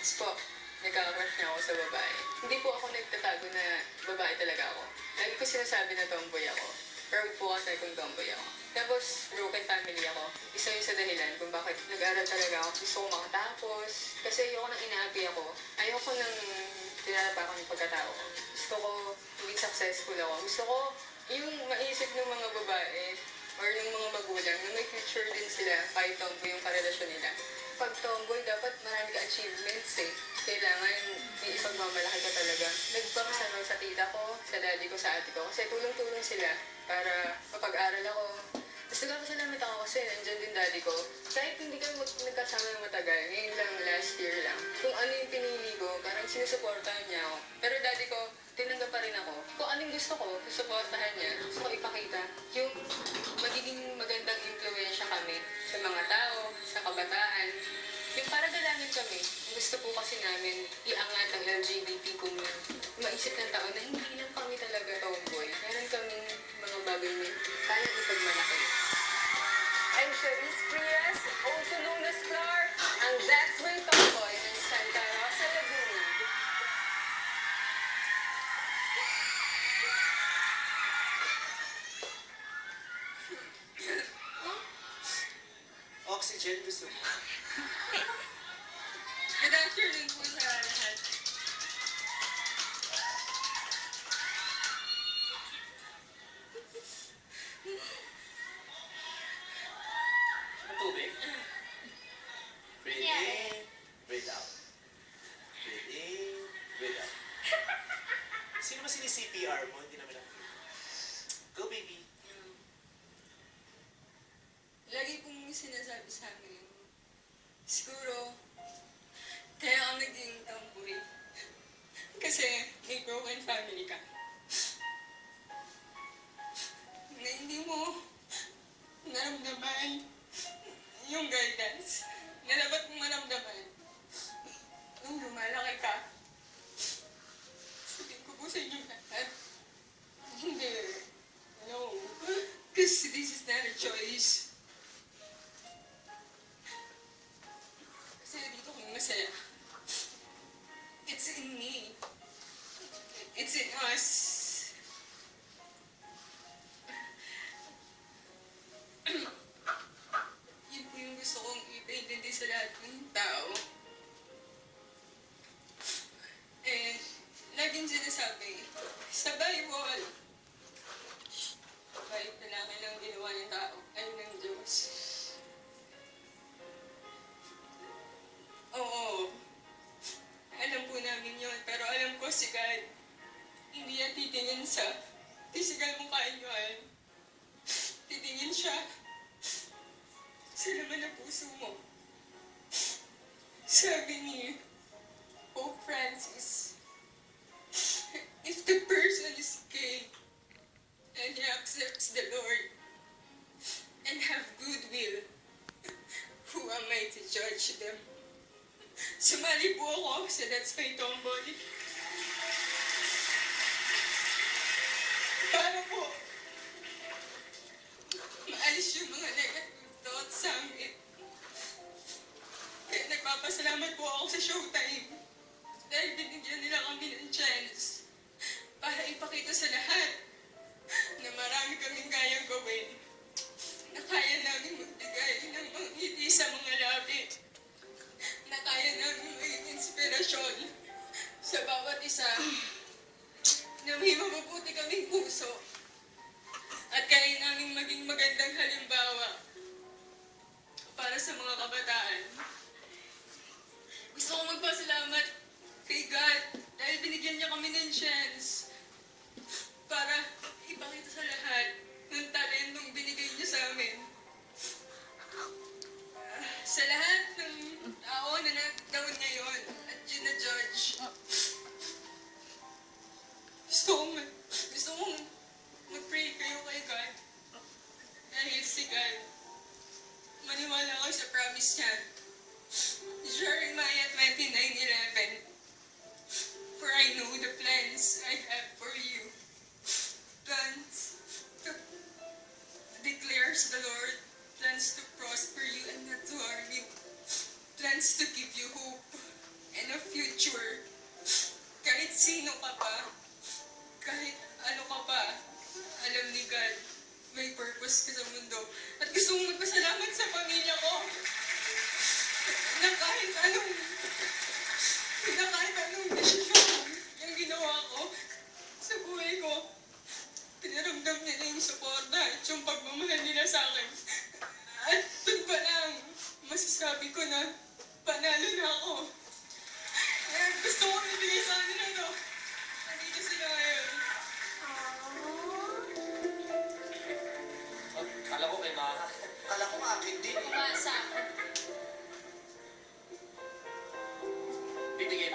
Tapos po, nagkaka-crush na ako sa babae. Hindi po ako nagtatago na babae talaga ako. Lagi ko sinasabi na tomboy ako. Proud po kasi kung tomboy ako. Tapos, broken family ako. Isa yun sa dahilan kung bakit nag-aral talaga ako. Gusto ko makatapos. Kasi ayoko nang inaapi ako. Ayoko nang tinatapakan yung pagkatao ko. Gusto ko maging successful ako. Gusto ko yung maisip ng mga babae or ng mga magulang na may future din sila kahit tomboy yung karelasyon nila. Pag tomboy, dapat marami ka achievements eh. Kailangan may ipagmamalaki ka talaga. Nagpapasal ako sa tita ko, sa daddy ko, sa ate ko. Kasi tulong-tulong sila para mapag-aral ako. Tapos nagpapasalamat ako kasi nandyan din daddy ko. Kahit hindi kami nagkasama ng matagal, ngayon lang, last year lang. Kung ano yung pinili ko, parang sinusuportahan niya ako. Pero daddy ko, tinanggap pa rin ako. Kung anong gusto ko, susuportahan niya. Gusto ko ipakita yung magiging magandang impluensya kami sa mga tao, sa kabataan. Yung para dalangin kami, gusto po kasi namin iangat ang LGBT community. Maisip ng tao na hindi lang kami talaga tomboy. Meron kaming mga bagay na kayang ipagmalaki. I'm Charisse Frias, also known as Clark, ang That's My Tomboy ng Santa Rosa, Laguna. Oxygen, gusto mo? Good afternoon po sa lahat. Ang tubig? Breathe in, breathe out. Breathe in, breathe out. Sino ba sini-CPR mo? Hindi namin alam. Go, baby. Lagi pong sinasabi sa amin, siguro, kaya ako naging tomboy. Kasi may broken family ka. Na hindi mo naramdaman yung guidance na dapat mong maramdaman nung lumalaki ka. Sabihin ko po sa inyo lahat, hindi. No. Because this is not a choice. Kasi dito kong masaya. It's in me. It's in us. Yun po yung gusto kong ipaintindi sa lahat ng tao. And laging sinasabi, sa Bible, kahit lalaki lang ginawa ng tao, ay ng Diyos. Oo. Alam po namin yun, pero alam ko si God, hindi yan titingin sa physical mong kaanyuan. Titingin siya sa laman ng puso mo. Sabi ni Pope Francis, if the person is gay and he accepts the Lord and have goodwill, who am I to judge them? Sumali po ako sa That's My Tomboy. Para po maalis yung mga negative thoughts sa amin. Kaya nagpapasalamat po ako sa Showtime dahil binigyan nila kami ng chance para ipakita sa lahat na marami kaming kayang gawin, na kaya namin magbigay ng mga ngiti sa mga labi, na kaya namin maging inspirasyon sa bawat isa, na may mabubuti kaming puso, at kaya namin maging magandang halimbawa para sa mga kabataan. Gusto ko magpasalamat kay God dahil binigyan niya kami ng chance para ipakita sa lahat ng talentong binigay niya sa amin. Sa lahat ng tao na nag-down ngayon at gina-judge, gusto kong mag-pray kayo kay God. Dahil si God, maniwala ko sa promise niya. Jeremiah 29:11. For I know the plans I have for you. Plans declares the Lord, plans to prosper you and not to harm you. Plans to give you hope and a purpose ko sa mundo. At gusto kong magpasalamat sa pamilya ko. Na kahit anong desisyon yung ginawa ko sa buhay ko, pinaramdam nila yung suporta at yung pagmamahal nila sa akin. At dun pa lang, masasabi ko na panalo na ako. Kaya gusto ko ibigay sa kanila to. Nandito sila ngayon. Kala ko kay Maka. Kala ko akin din. Umasa ako.